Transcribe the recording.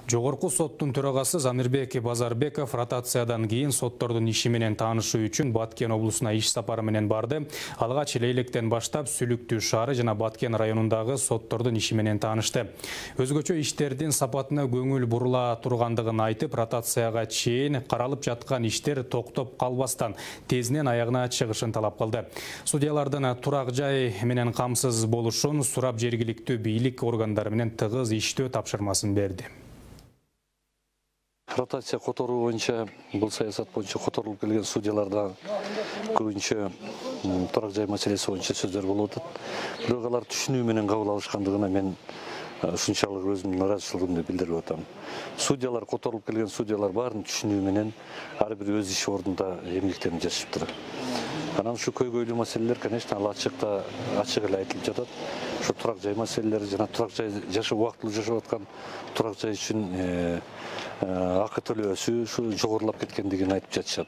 Жогорку соттун төрагасы Замирбек Базарбеков ротациядан кийин соттордун иши менен таанышуу үчүн Баткен облусуна иш сапары менен барды. Алгач Лейлектен баштап Сүлүктүү шаары жана Баткен районундагы соттордун иши менен таанышты. Өзгөчө иштердин сапатына көңүл бурула тургандыгын айтып, ротацияга чейин каралып жаткан иштер токтоп калбастан тезинен аягына чыгышын талап кылды. Судьялардын турак жай менен камсыз болушун сурап, жергиликтүү бийлик органдары менен тыгыз иштөө тапшырмасын берди. Ротация которуу боюнча, бул саясат боюнча которулуп келген судьяларда көбүнчө турак жай маселеси боюнча сөздөр болуп атат. Бирок алар түшүнүү менен кабыл алышкандыгына мен ушунчалык өзүмдүн ыраазычылыгымды билдирип атам. Судьялар, которулуп келген судьялар баарын түшүнүү менен ар бир өз иш ордунда эмгектенип жашашыптыр. Анан ушу көйгөйлүү маселелер, конечно, ал ачык эле айтылып жатат. Ушу турак жай маселелери жана турак жай убактылуу жашап аткан турак жай үчүн акы төлөөсү жогорулап кеткендигин айтып жатышат.